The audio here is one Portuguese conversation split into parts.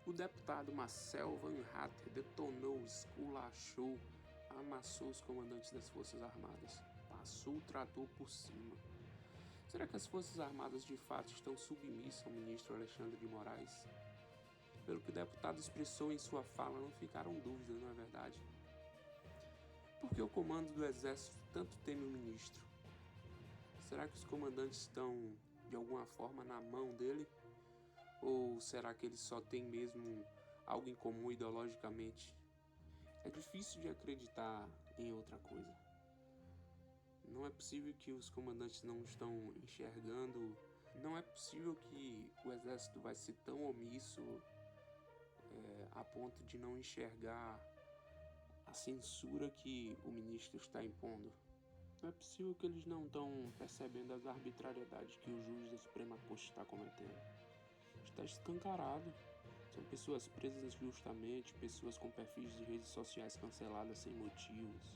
O deputado Marcel Van Hatten detonou, esculachou, amassou os comandantes das Forças Armadas. Passou o trator por cima. Será que as Forças Armadas de fato estão submissas ao ministro Alexandre de Moraes? Pelo que o deputado expressou em sua fala, não ficaram dúvidas, não é verdade? Por que o comando do Exército tanto teme o ministro? Será que os comandantes estão, de alguma forma, na mão dele? Ou será que eles só têm mesmo algo em comum ideologicamente? É difícil de acreditar em outra coisa. Não é possível que os comandantes não estão enxergando. Não é possível que o Exército vai ser tão omisso a ponto de não enxergar a censura que o ministro está impondo. Não é possível que eles não estão percebendo as arbitrariedades que o juiz da Suprema Corte está cometendo. Está escancarado. São pessoas presas injustamente, pessoas com perfis de redes sociais canceladas sem motivos.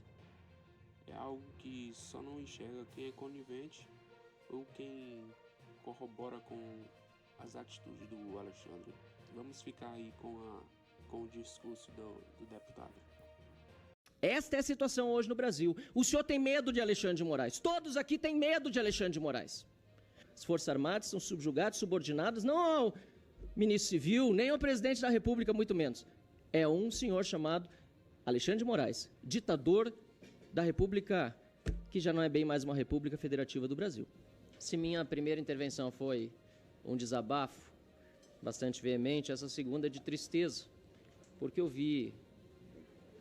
É algo que só não enxerga quem é conivente ou quem corrobora com as atitudes do Alexandre. Vamos ficar aí com o discurso do deputado. Esta é a situação hoje no Brasil. O senhor tem medo de Alexandre de Moraes. Todos aqui têm medo de Alexandre de Moraes. As Forças Armadas são subjugadas, subordinadas, não ao ministro civil, nem ao presidente da República, muito menos. É um senhor chamado Alexandre de Moraes, ditador da República, que já não é bem mais uma República Federativa do Brasil. Se minha primeira intervenção foi um desabafo bastante veemente, essa segunda é de tristeza, porque eu vi,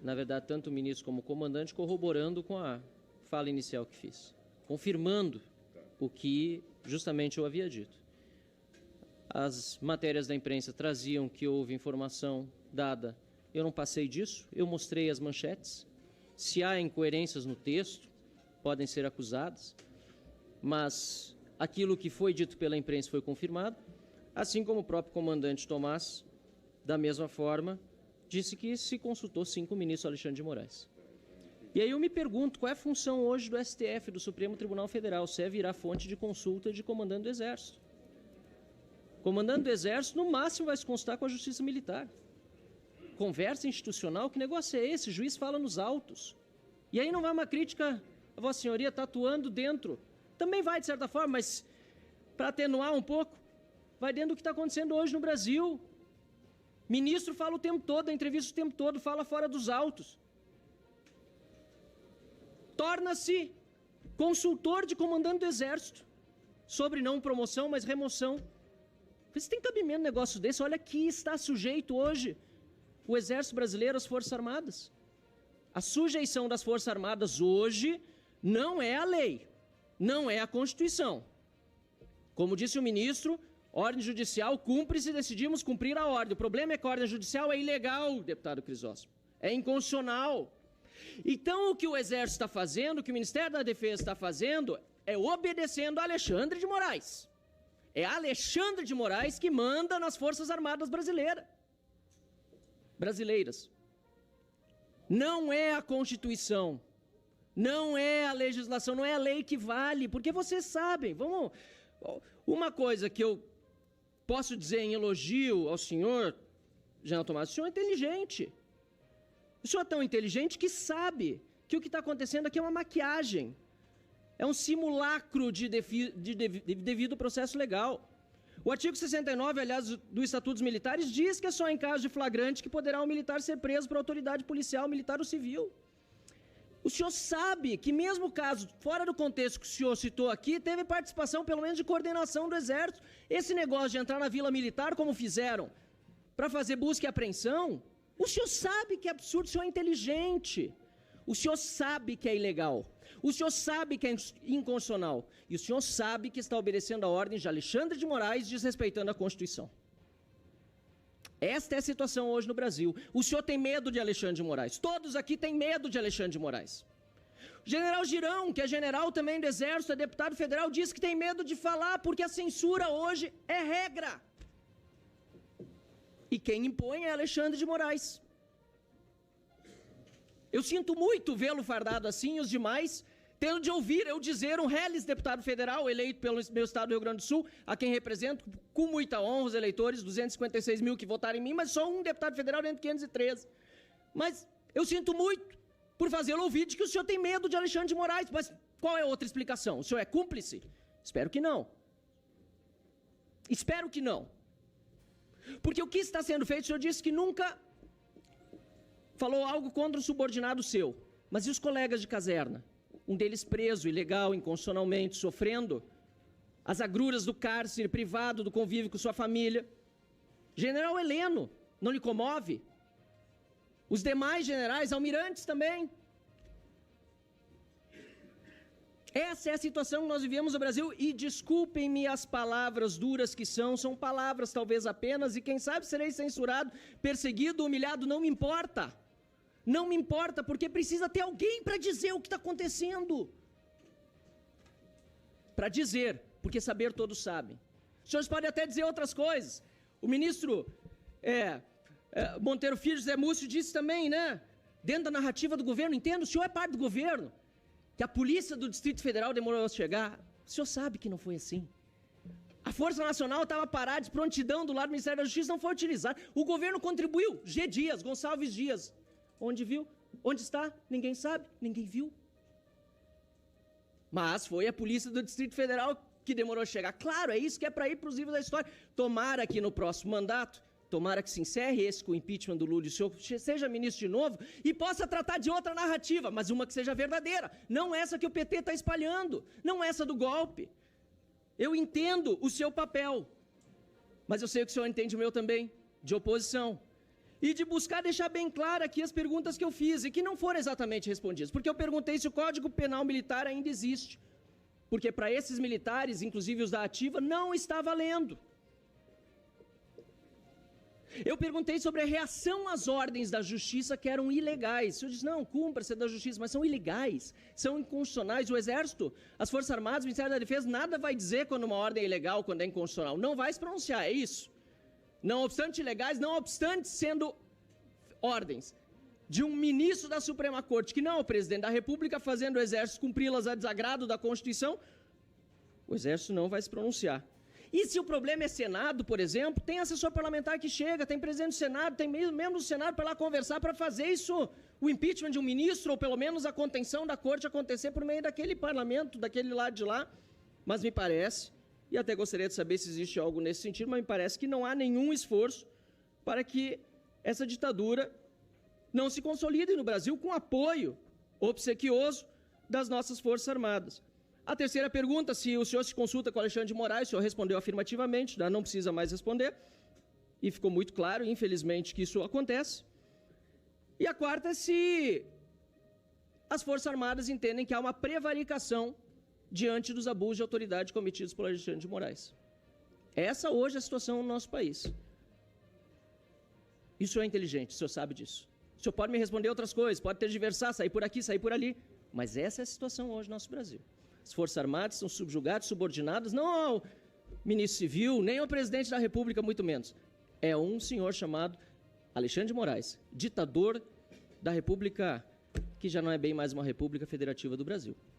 na verdade, tanto o ministro como o comandante corroborando com a fala inicial que fiz, confirmando o que justamente eu havia dito. As matérias da imprensa traziam que houve informação dada. Eu não passei disso, eu mostrei as manchetes. Se há incoerências no texto, podem ser acusadas, mas aquilo que foi dito pela imprensa foi confirmado, assim como o próprio comandante Tomás, da mesma forma, disse que se consultou sim com o ministro Alexandre de Moraes. E aí eu me pergunto, qual é a função hoje do STF, do Supremo Tribunal Federal, se é virar fonte de consulta de comandante do Exército? Comandante do Exército, no máximo, vai se consultar com a Justiça Militar. Conversa institucional, que negócio é esse? O juiz fala nos autos. E aí não vai uma crítica, a Vossa Senhoria está atuando dentro. Também vai, de certa forma, mas para atenuar um pouco, vai dentro do que está acontecendo hoje no Brasil. Ministro fala o tempo todo, a entrevista o tempo todo, fala fora dos autos. Torna-se consultor de comandante do Exército sobre não promoção, mas remoção. Você tem cabimento um negócio desse? Olha que está sujeito hoje o Exército Brasileiro às Forças Armadas. A sujeição das Forças Armadas hoje não é a lei, não é a Constituição. Como disse o ministro, ordem judicial cumpre se decidimos cumprir a ordem. O problema é que a ordem judicial é ilegal, deputado Crisóstomo. É inconstitucional. Então o que o Exército está fazendo, o que o Ministério da Defesa está fazendo, é obedecendo a Alexandre de Moraes. É Alexandre de Moraes que manda nas Forças Armadas brasileiras. Não é a Constituição, não é a legislação, não é a lei que vale, porque vocês sabem, uma coisa que eu posso dizer em elogio ao senhor, General Tomás, o senhor é inteligente. O senhor é tão inteligente que sabe que o que está acontecendo aqui é uma maquiagem. É um simulacro de devido processo legal. O artigo 69, aliás, do Estatuto dos Militares, diz que é só em caso de flagrante que poderá um militar ser preso por autoridade policial, militar ou civil. O senhor sabe que mesmo o caso, fora do contexto que o senhor citou aqui, teve participação, pelo menos, de coordenação do Exército. Esse negócio de entrar na Vila Militar, como fizeram, para fazer busca e apreensão, o senhor sabe que é absurdo, o senhor é inteligente. O senhor sabe que é ilegal. O senhor sabe que é inconstitucional. E o senhor sabe que está obedecendo a ordem de Alexandre de Moraes, desrespeitando a Constituição. Esta é a situação hoje no Brasil. O senhor tem medo de Alexandre de Moraes. Todos aqui têm medo de Alexandre de Moraes. O general Girão, que é general também do Exército, é deputado federal, diz que tem medo de falar porque a censura hoje é regra. E quem impõe é Alexandre de Moraes. Eu sinto muito vê-lo fardado assim e os demais tendo de ouvir eu dizer, um reles deputado federal eleito pelo meu estado do Rio Grande do Sul, a quem represento com muita honra os eleitores, 256 mil que votaram em mim, mas só um deputado federal dentro de 513. Mas eu sinto muito por fazê-lo ouvir de que o senhor tem medo de Alexandre de Moraes. Mas qual é a outra explicação? O senhor é cúmplice? Espero que não. Espero que não. Porque o que está sendo feito, o senhor disse que nunca falou algo contra um subordinado seu. Mas e os colegas de caserna? Um deles preso, ilegal, inconstitucionalmente, sofrendo as agruras do cárcere, privado do convívio com sua família. General Heleno, não lhe comove? Os demais generais, almirantes também. Essa é a situação que nós vivemos no Brasil e desculpem-me as palavras duras que são palavras talvez apenas e quem sabe serei censurado, perseguido, humilhado, não me importa. Não me importa, porque precisa ter alguém para dizer o que está acontecendo. Para dizer, porque saber todos sabem. Os senhores podem até dizer outras coisas. O ministro Monteiro Filho, José Múcio, disse também, né? Dentro da narrativa do governo, entendo, o senhor é parte do governo. Que a polícia do Distrito Federal demorou a chegar. O senhor sabe que não foi assim. A Força Nacional estava parada de prontidão do lado do Ministério da Justiça, não foi utilizada. O governo contribuiu. G. Dias, Gonçalves Dias. Onde viu? Onde está? Ninguém sabe, ninguém viu. Mas foi a polícia do Distrito Federal que demorou a chegar. Claro, é isso que é para ir para os livros da história. Tomara que no próximo mandato, tomara que se encerre esse com o impeachment do Lula e o senhor seja ministro de novo e possa tratar de outra narrativa, mas uma que seja verdadeira. Não essa que o PT está espalhando, não essa do golpe. Eu entendo o seu papel, mas eu sei que o senhor entende o meu também, de oposição. E de buscar deixar bem claro aqui as perguntas que eu fiz e que não foram exatamente respondidas. Porque eu perguntei se o Código Penal Militar ainda existe. Porque para esses militares, inclusive os da ativa, não está valendo. Eu perguntei sobre a reação às ordens da justiça que eram ilegais. O senhor diz, não, cumpra-se da justiça, mas são ilegais, são inconstitucionais. O Exército, as Forças Armadas, o Ministério da Defesa, nada vai dizer quando uma ordem é ilegal, quando é inconstitucional. Não vai se pronunciar, é isso. Não obstante ilegais, não obstante sendo ordens de um ministro da Suprema Corte, que não é o presidente da República, fazendo o Exército cumpri-las a desagrado da Constituição, o Exército não vai se pronunciar. E se o problema é Senado, por exemplo, tem assessor parlamentar que chega, tem presidente do Senado, tem membro do Senado para lá conversar para fazer isso, o impeachment de um ministro, ou pelo menos a contenção da corte acontecer por meio daquele parlamento, daquele lado de lá. Mas me parece, e até gostaria de saber se existe algo nesse sentido, mas me parece que não há nenhum esforço para que essa ditadura não se consolide no Brasil com apoio obsequioso das nossas Forças Armadas. A terceira pergunta, se o senhor se consulta com Alexandre de Moraes, o senhor respondeu afirmativamente, não precisa mais responder, e ficou muito claro, infelizmente, que isso acontece. E a quarta, se as Forças Armadas entendem que há uma prevaricação diante dos abusos de autoridade cometidos por Alexandre de Moraes. Essa hoje é a situação no nosso país. E o senhor é inteligente, o senhor sabe disso. O senhor pode me responder outras coisas, pode tergiversar, sair por aqui, sair por ali, mas essa é a situação hoje no nosso Brasil. As Forças Armadas são subjugadas, subordinadas, não ao ministro civil, nem ao presidente da República, muito menos. É um senhor chamado Alexandre de Moraes, ditador da República, que já não é bem mais uma República Federativa do Brasil.